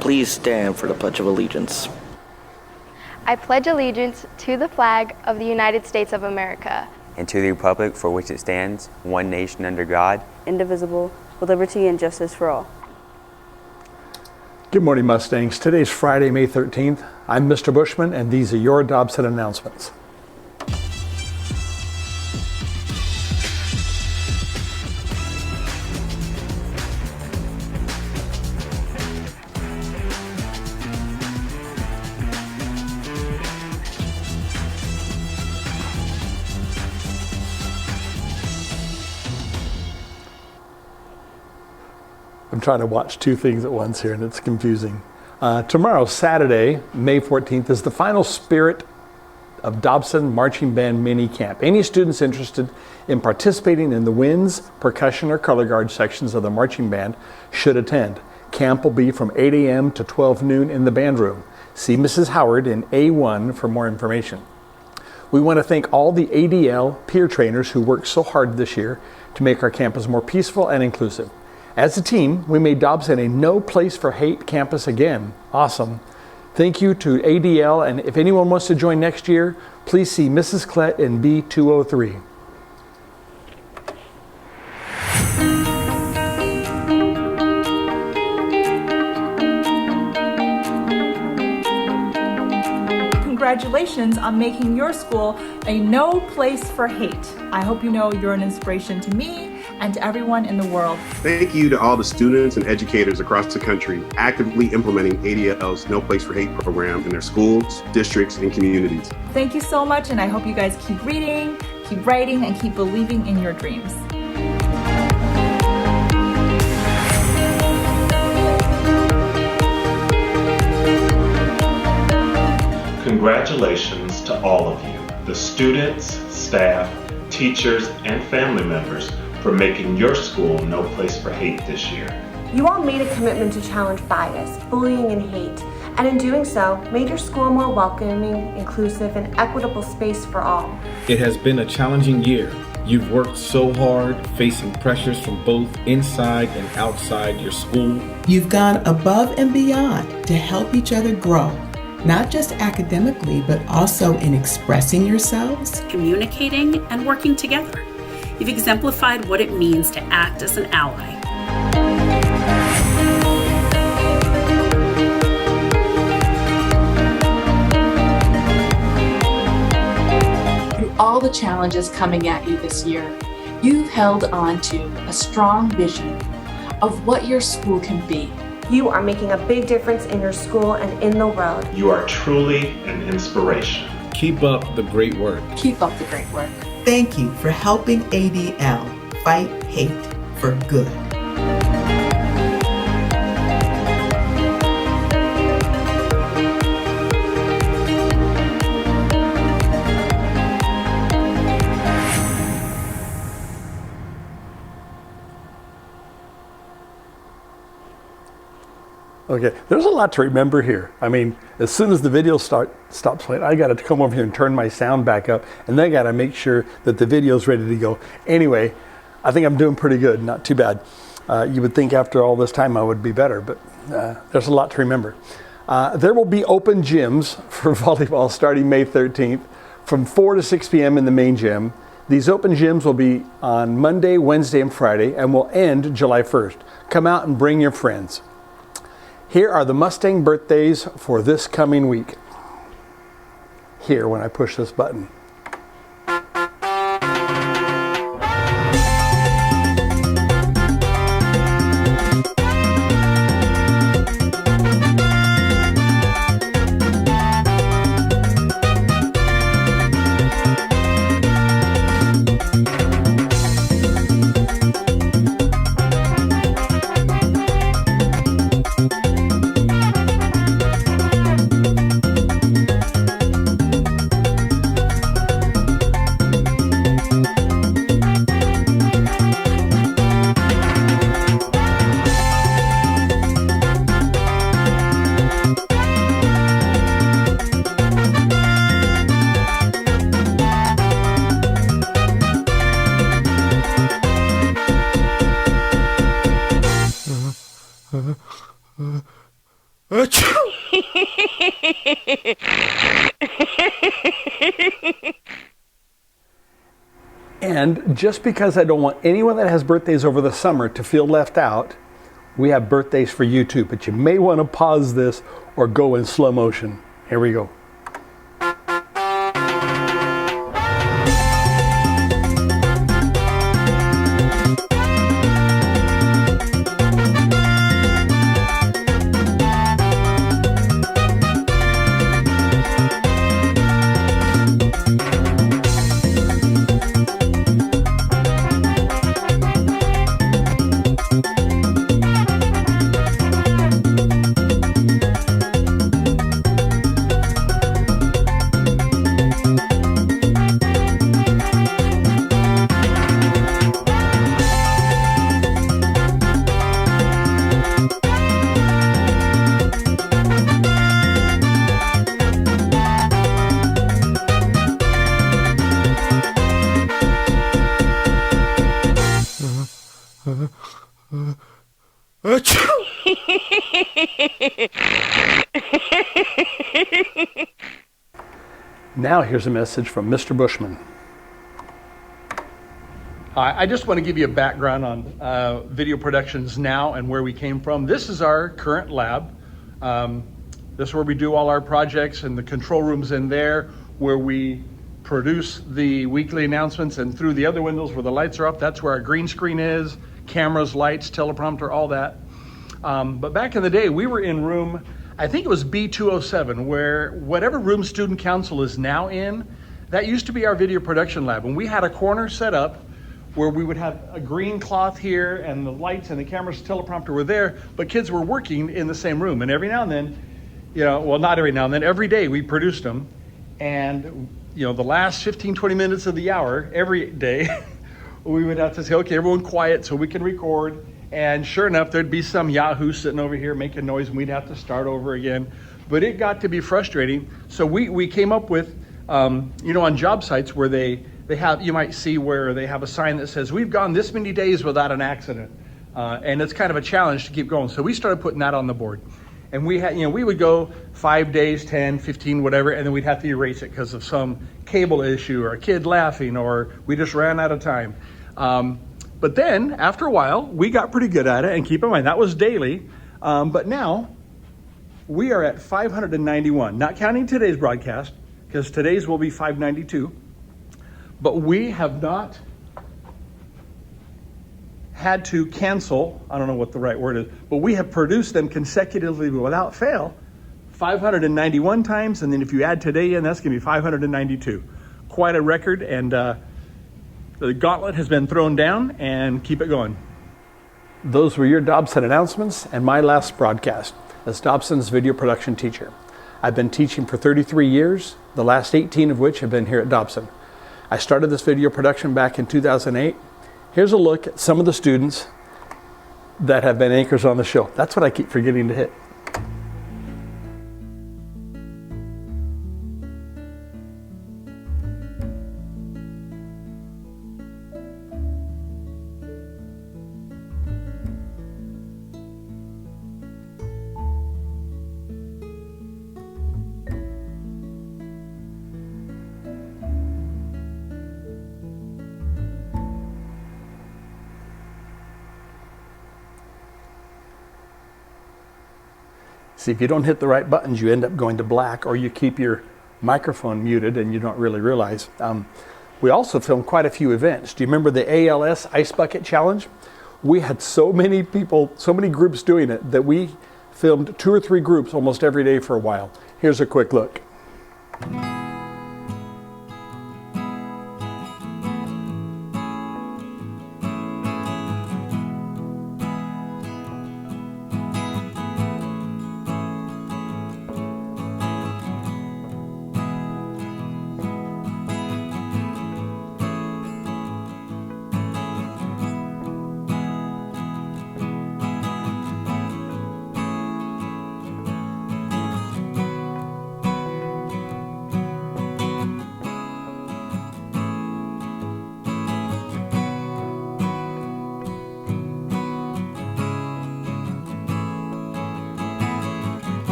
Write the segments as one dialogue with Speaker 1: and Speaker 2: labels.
Speaker 1: Please stand for the Pledge of Allegiance.
Speaker 2: I pledge allegiance to the flag of the United States of America
Speaker 3: and to the republic for which it stands, one nation under God,
Speaker 4: indivisible, with liberty and justice for all.
Speaker 5: Good morning, Mustangs. Today's Friday, May 13th. I'm Mr. Bushman, and these are your Dobson announcements. I'm trying to watch two things at once here, and it's confusing. Tomorrow, Saturday, May 14th, is the final Spirit of Dobson Marching Band Mini Camp. Any students interested in participating in the winds, percussion, or color guard sections of the marching band should attend. Camp will be from 8 a.m. to 12 noon in the band room. See Mrs. Howard in A1 for more information. We want to thank all the ADL peer trainers who worked so hard this year to make our campus more peaceful and inclusive. As a team, we made Dobson a no place for hate campus again. Awesome. Thank you to ADL, and if anyone wants to join next year, please see Mrs. Klett in B203.
Speaker 6: Congratulations on making your school a no place for hate. I hope you know you're an inspiration to me and to everyone in the world.
Speaker 7: Thank you to all the students and educators across the country actively implementing ADL's No Place for Hate program in their schools, districts, and communities.
Speaker 6: Thank you so much, and I hope you guys keep reading, keep writing, and keep believing in your dreams.
Speaker 8: Congratulations to all of you, the students, staff, teachers, and family members for making your school no place for hate this year.
Speaker 9: You all made a commitment to challenge bias, bullying, and hate, and in doing so, made your school a more welcoming, inclusive, and equitable space for all.
Speaker 10: It has been a challenging year. You've worked so hard, facing pressures from both inside and outside your school.
Speaker 11: You've gone above and beyond to help each other grow, not just academically, but also in expressing yourselves,
Speaker 12: communicating, and working together. You've exemplified what it means to act as an ally.
Speaker 13: Through all the challenges coming at you this year, you've held on to a strong vision of what your school can be.
Speaker 9: You are making a big difference in your school and in the world.
Speaker 8: You are truly an inspiration.
Speaker 10: Keep up the great work.
Speaker 13: Keep up the great work.
Speaker 11: Thank you for helping ADL fight hate for good.
Speaker 5: Okay, there's a lot to remember here. I mean, as soon as the video stops playing, I got to come over here and turn my sound back up, and then I got to make sure that the video's ready to go. Anyway, I think I'm doing pretty good, not too bad. You would think after all this time I would be better, but there's a lot to remember. There will be open gyms for volleyball starting May 13th from 4 to 6 p.m. in the main gym. These open gyms will be on Monday, Wednesday, and Friday, and will end July 1st. Come out and bring your friends. Here are the Mustang birthdays for this coming week. Here, when I push this button. And just because I don't want anyone that has birthdays over the summer to feel left out, we have birthdays for you too, but you may want to pause this or go in slow motion. Here we go. Now here's a message from Mr. Bushman. Hi, I just want to give you a background on video productions now and where we came from. This is our current lab. This is where we do all our projects, and the control room's in there where we produce the weekly announcements, and through the other windows where the lights are up, that's where our green screen is, cameras, lights, teleprompter, all that. But back in the day, we were in room, I think it was B207, where whatever room student council is now in, that used to be our video production lab. And we had a corner set up where we would have a green cloth here, and the lights and the cameras, teleprompter were there, but kids were working in the same room. And every now and then, well, not every now and then, every day we produced them. And, the last 15, 20 minutes of the hour, every day, we would have to say, okay, everyone quiet so we can record. And sure enough, there'd be some yahoo sitting over here making noise, and we'd have to start over again. But it got to be frustrating. So we came up with, on job sites where they have, you might see where they have a sign that says, we've gone this many days without an accident. And it's kind of a challenge to keep going. So we started putting that on the board. And we had, we would go 5 days, 10, 15, whatever, and then we'd have to erase it because of some cable issue or a kid laughing, or we just ran out of time. But then, after a while, we got pretty good at it, and keep in mind, that was daily. But now, we are at 591, not counting today's broadcast, because today's will be 592. But we have not had to cancel, I don't know what the right word is, but we have produced them consecutively without fail 591 times, and then if you add today in, that's going to be 592. Quite a record, and the gauntlet has been thrown down, and keep it going. Those were your Dobson announcements and my last broadcast as Dobson's video production teacher. I've been teaching for 33 years, the last 18 of which have been here at Dobson. I started this video production back in 2008. Here's a look at some of the students that have been anchors on the show. That's what I keep forgetting to hit. See, if you don't hit the right buttons, you end up going to black, or you keep your microphone muted and you don't really realize. We also filmed quite a few events. Do you remember the ALS Ice Bucket Challenge? We had so many people, so many groups doing it that we filmed 2 or 3 groups almost every day for a while. Here's a quick look.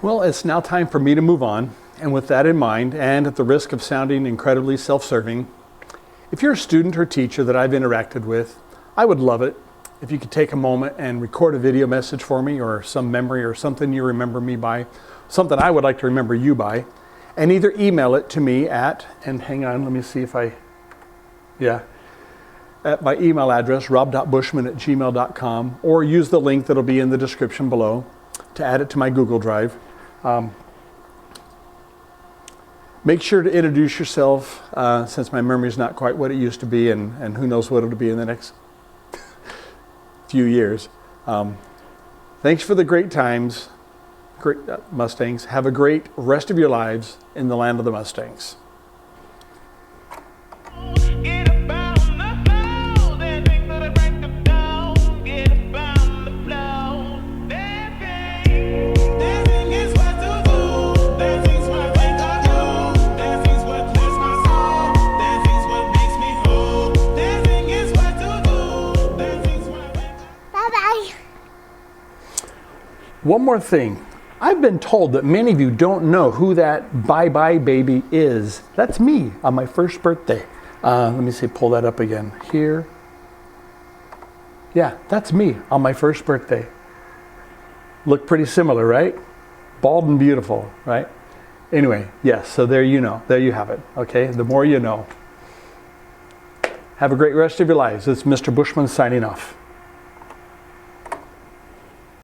Speaker 5: Well, it's now time for me to move on. And with that in mind, and at the risk of sounding incredibly self-serving, if you're a student or teacher that I've interacted with, I would love it if you could take a moment and record a video message for me, or some memory or something you remember me by, something I would like to remember you by, and either email it to me at, and hang on, let me see if at my email address, rob.bushman@gmail.com, or use the link that'll be in the description below to add it to my Google Drive. Make sure to introduce yourself, since my memory is not quite what it used to be, and who knows what it'll be in the next few years. Thanks for the great times, great Mustangs. Have a great rest of your lives in the land of the Mustangs. One more thing. I've been told that many of you don't know who that bye-bye baby is. That's me on my first birthday. Let me see, pull that up again. Here. Yeah, that's me on my first birthday. Look pretty similar, right? Bald and beautiful, right? Anyway, yes, so there you know. There you have it, okay? The more you know. Have a great rest of your lives. It's Mr. Bushman signing off.